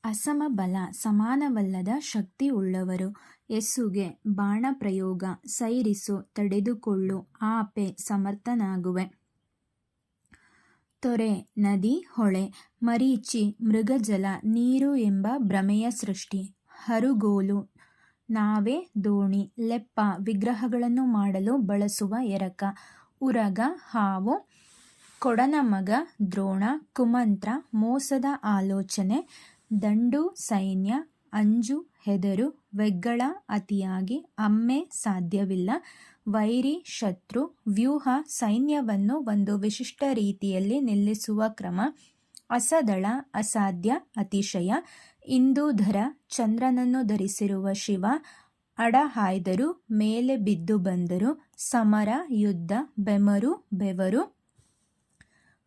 ಅಸಮಬಲ ಸಮಾನವಲ್ಲದ ಶಕ್ತಿ ಉಳ್ಳವರು. ಎಸ್ಸುಗೆ ಬಾಣ ಪ್ರಯೋಗ ಸೈರಿಸು ತಡೆದುಕೊಳ್ಳು ಆಪೆ ಸಮರ್ಥನಾಗುವೆ. ತೊರೆ, ನದಿ, ಹೊಳೆ, ಮರೀಚಿ, ಮೃಗಜಲ, ನೀರು ಎಂಬ ಭ್ರಮೆಯ ಸೃಷ್ಟಿ. ಹರುಗೋಲು, ನಾವೆ, ದೋಣಿ, ಲೆಪ್ಪ ವಿಗ್ರಹಗಳನ್ನು ಮಾಡಲು ಬಳಸುವ ಎರಕ. ಉರಗ, ಹಾವು, ಕೊಡನ ಮಗ, ದ್ರೋಣ, ಕುಮಂತ್ರ, ಮೋಸದ ಆಲೋಚನೆ. ದಂಡು, ಸೈನ್ಯ, ಅಂಜು, ಹೆದರು, வெಗ್ಗಳ, ಅತಿಯಾಗಿ, ಅಮ್ಮೆ, ಸಾಧ್ಯವಿಲ್ಲ. ವೈರಿ, ಶತ್ರು, ವ್ಯೂಹ, ಸೈನ್ಯವನ್ನು ಒಂದು ವಿಶಿಷ್ಟ ರೀತಿಯಲ್ಲಿ ನಿಲ್ಲಿಸುವ ಕ್ರಮ. ಅಸದಳ, ಅಸಾಧ್ಯ, ಅತಿಶಯ. ಇಂದೂಧರ, ಚಂದ್ರನನ್ನು ಧರಿಸಿರುವ ಶಿವ. ಅಡಹಾಯ್ದರು, ಮೇಲೆ ಬಿದ್ದು ಬಂದರು. ಸಮರ, ಯುದ್ಧ, ಬೆಮರು, ಬೆವರು.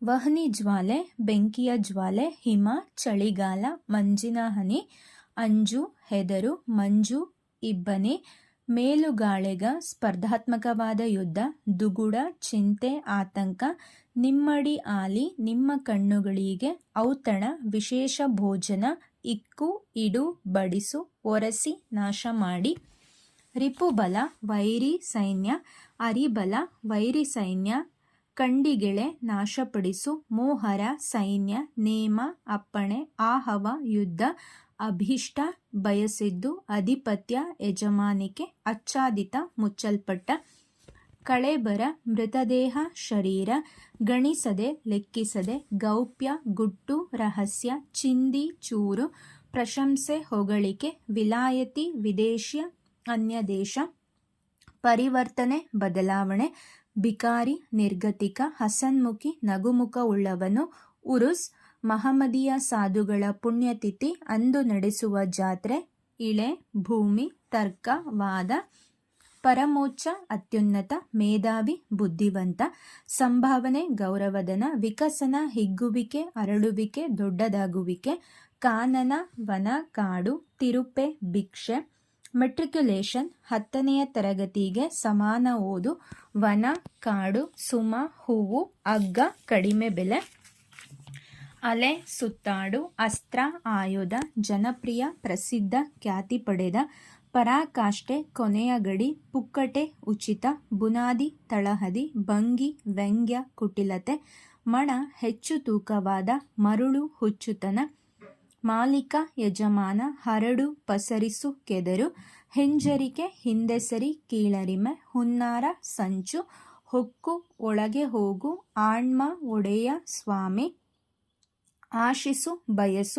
ವಹ್ನಿ ಜ್ವಾಲೆ, ಬೆಂಕಿಯ ಜ್ವಾಲೆ. ಹಿಮ, ಚಳಿಗಾಲ, ಮಂಜಿನ ಹನಿ. ಅಂಜು, ಹೆದರು, ಮಂಜು, ಇಬ್ಬನಿ. ಮೇಲುಗಾಳೆಗ, ಸ್ಪರ್ಧಾತ್ಮಕವಾದ ಯುದ್ಧ. ದುಗುಡ, ಚಿಂತೆ, ಆತಂಕ. ನಿಮ್ಮಡಿ ಆಲಿ, ನಿಮ್ಮ ಕಣ್ಣುಗಳಿಗೆ. ಔತಣ, ವಿಶೇಷ ಭೋಜನ. ಇಕ್ಕು, ಇಡು, ಬಡಿಸು, ಒರಸಿ, ನಾಶ ಮಾಡಿ. ರಿಪುಬಲ, ವೈರಿ ಸೈನ್ಯ. ಅರಿಬಲ, ವೈರಿ ಸೈನ್ಯ. ಕಂಡಿಗೆಳೆ, ನಾಶಪಡಿಸು. ಮೋಹರ, ಸೈನ್ಯ. ನೇಮ, ಅಪ್ಪಣೆ. ಆಹವ, ಯುದ್ಧ. ಅಭೀಷ್ಟ, ಬಯಸಿದ್ದು. ಅಧಿಪತ್ಯ, ಯಜಮಾನಿಕೆ. ಆಚ್ಛಾದಿತ, ಮುಚ್ಚಲ್ಪಟ್ಟ. ಕಳೇಬರ, ಮೃತದೇಹ, ಶರೀರ. ಗಣಿಸದೆ, ಲೆಕ್ಕಿಸದೆ. ಗೌಪ್ಯ, ಗುಟ್ಟು, ರಹಸ್ಯ. ಚಿಂದಿ, ಚೂರು. ಪ್ರಶಂಸೆ, ಹೊಗಳಿಕೆ. ವಿಲಾಯತಿ, ವಿದೇಶಿಯ, ಅನ್ಯದೇಶ. ಪರಿವರ್ತನೆ, ಬದಲಾವಣೆ. ಬಿಕಾರಿ, ನಿರ್ಗತಿಕ. ಹಸನ್ಮುಖಿ, ನಗುಮುಖ ಉಳ್ಳವನು. ಉರುಸ್, ಮಹಮದೀಯ ಸಾಧುಗಳ ಪುಣ್ಯತಿಥಿ. ಅಂದು ನಡೆಸುವ ಜಾತ್ರೆ. ಇಳೆ, ಭೂಮಿ. ತರ್ಕ, ವಾದ. ಪರಮೋಚ್ಚ, ಅತ್ಯುನ್ನತ. ಮೇಧಾವಿ, ಬುದ್ಧಿವಂತ. ಸಂಭಾವನೆ, ಗೌರವಧನ. ವಿಕಸನ, ಹಿಗ್ಗುವಿಕೆ, ಅರಳುವಿಕೆ, ದೊಡ್ಡದಾಗುವಿಕೆ. ಕಾನನ, ವನ, ಕಾಡು. ತಿರುಪೆ, ಭಿಕ್ಷೆ. ಮೆಟ್ರಿಕ್ಯುಲೇಷನ್, 10ನೆಯ ತರಗತಿಗೆ ಸಮಾನ ಓದು. ವನ, ಕಾಡು. ಸುಮ, ಹೂವು. ಅಗ್ಗ, ಕಡಿಮೆ ಬೆಲೆ. ಅಲೆ, ಸುತ್ತಾಡು. ಅಸ್ತ್ರ, ಆಯುಧ. ಜನಪ್ರಿಯ, ಪ್ರಸಿದ್ಧ, ಖ್ಯಾತಿ ಪಡೆದ. ಪರಾಕಾಷ್ಠೆ, ಕೊನೆಯ ಗಡಿ. ಪುಕ್ಕಟೆ, ಉಚಿತ. ಬುನಾದಿ, ತಳಹದಿ. ಭಂಗಿ, ವ್ಯಂಗ್ಯ, ಕುಟಿಲತೆ. ಮಣ, ಹೆಚ್ಚು ತೂಕವಾದ. ಮರುಳು, ಹುಚ್ಚುತನ. ಮಾಲೀಕ, ಯಜಮಾನ. ಹರಡು, ಪಸರಿಸು, ಕೆದರು. ಹಿಂಜರಿಕೆ, ಹಿಂದೆಸರಿ, ಕೀಳರಿಮೆ. ಹುನ್ನಾರ, ಸಂಚು. ಹೊಕ್ಕು, ಒಳಗೆ ಹೋಗು. ಆಣ್ಮ, ಒಡೆಯ, ಸ್ವಾಮಿ. ಆಶಿಸು, ಬಯಸು.